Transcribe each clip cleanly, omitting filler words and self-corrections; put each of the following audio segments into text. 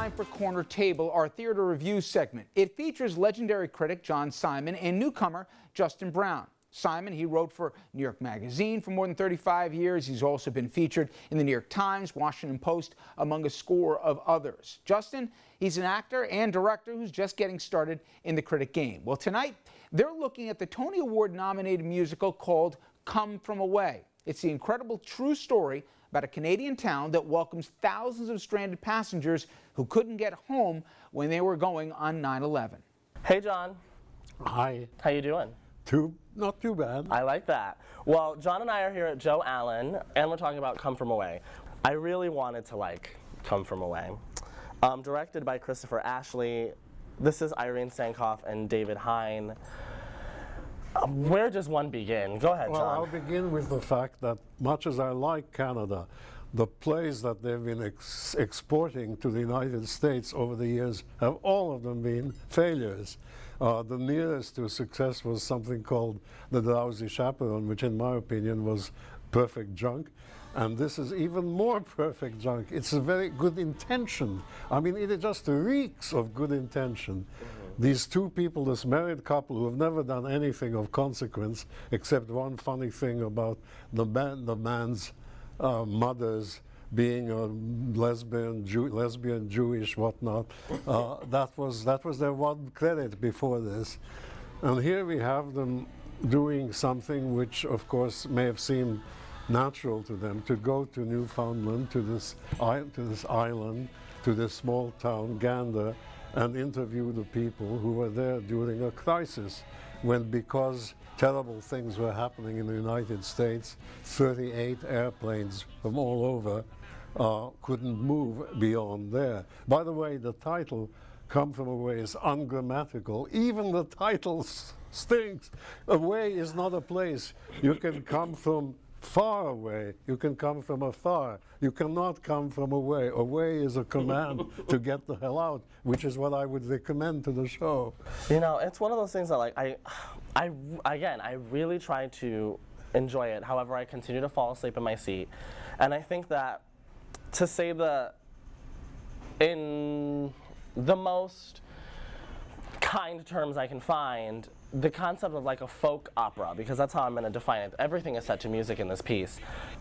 time for Corner Table, our theater review segment. It features legendary critic John Simon and newcomer Justin Brown. Simon, he wrote for New York Magazine for more than 35 years. He's also been featured in the New York Times, Washington Post, among a score of others. Justin, he's an actor and director who's just getting started in the critic game. Well, tonight, they're looking at the Tony Award-nominated musical called Come From Away. It's the incredible true story about a Canadian town that welcomes thousands of stranded passengers who couldn't get home when they were going on 9/11. Hey, John. Hi. How you doing? Not too bad. I like that. Well, John and I are here at Joe Allen, and we're talking about Come From Away. I really wanted to like Come From Away. Directed by Christopher Ashley. This is Irene Sankoff and David Hine. Where does one begin? Go ahead, Well, John. I'll begin with the fact that much as I like Canada, the plays that they've been exporting to the United States over the years have all of them been failures. The nearest to success was something called The Drowsy Chaperone, which in my opinion was perfect junk. And this is even more perfect junk. It's a very good intention. I mean, it just reeks of good intention. These two people, this married couple who have never done anything of consequence except one funny thing about the man's mothers being a lesbian, Jewish, whatnot. That was their one credit before this. And here we have them doing something which, of course, may have seemed natural to them, to go to Newfoundland, to this island, to this small town, Gander, and interview the people who were there during a crisis when, because terrible things were happening in the United States, 38 airplanes from all over couldn't move beyond there. By the way, the title, Come From Away, is ungrammatical. Even the title stinks. Away is not a place. You can come from far away. You can come from afar. You cannot come from away. Away is a command to get the hell out, which is what I would recommend to the show. You know, it's one of those things that, like, I really try to enjoy it. However, I continue to fall asleep in my seat. And I think that, to say in the most kind terms I can find, the concept of like a folk opera, because that's how I'm going to define it. Everything is set to music in this piece.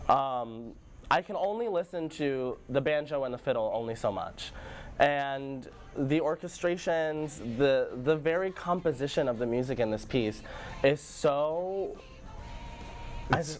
I can only listen to the banjo and the fiddle only so much. And the orchestrations, the very composition of the music in this piece is so... It's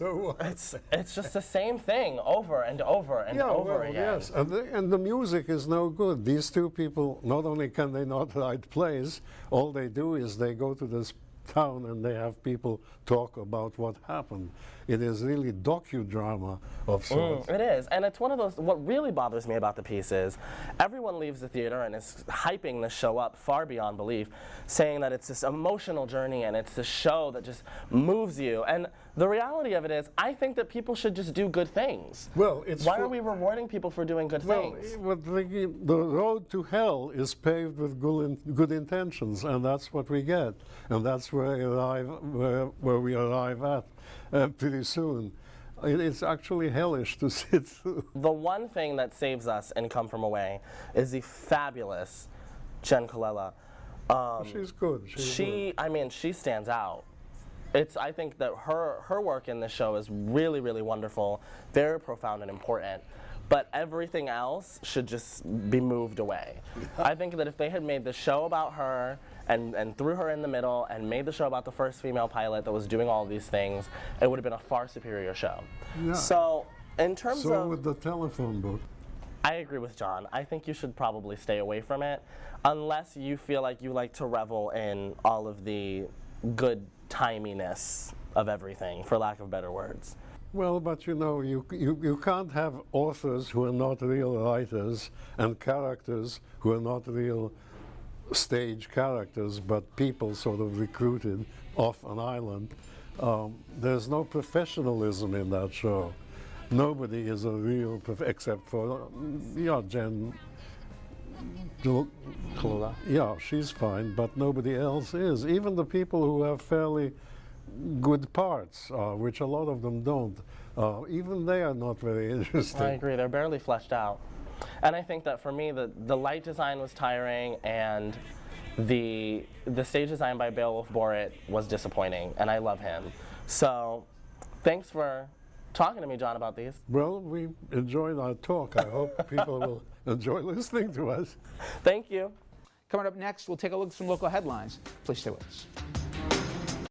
just the same thing over and over and over again. Yes, and the music is no good. These two people, not only can they not write plays, all they do is they go to this town and they have people talk about what happened. It is really docudrama of sorts. It is, and it's one of those, what really bothers me about the piece is everyone leaves the theater and is hyping the show up far beyond belief, saying that it's this emotional journey and it's this show that just moves you. And the reality of it is, I think that people should just do good things. Well, it's why are we rewarding people for doing good things? Well, the road to hell is paved with good intentions, and that's what we get, and that's where we arrive at pretty soon. It's actually hellish to sit through. The one thing that saves us in Come From Away is the fabulous Jen Colella. She's good. I mean, she stands out. I think that her work in this show is really, really wonderful, very profound and important. But everything else should just be moved away. I think that if they had made the show about her and threw her in the middle and made the show about the first female pilot that was doing all these things, it would have been a far superior show. Yeah. So, in terms of... So with the telephone book. I agree with John. I think you should probably stay away from it unless you feel like you like to revel in all of the good timiness of everything, for lack of better words. Well, but you know, you can't have authors who are not real writers and characters who are not real stage characters, but people sort of recruited off an island. There's no professionalism in that show. Nobody is a real, except for, Jen Colella. Yeah, she's fine, but nobody else is. Even the people who have fairly good parts, which a lot of them don't, even they are not very interesting. I agree, they're barely fleshed out. And I think that for me, the light design was tiring, and the stage design by Beowulf Boritt was disappointing, and I love him. So thanks for talking to me, John, about these. Well, we enjoyed our talk. I hope people will enjoy listening to us. Thank you. Coming up next, we'll take a look at some local headlines. Please stay with us.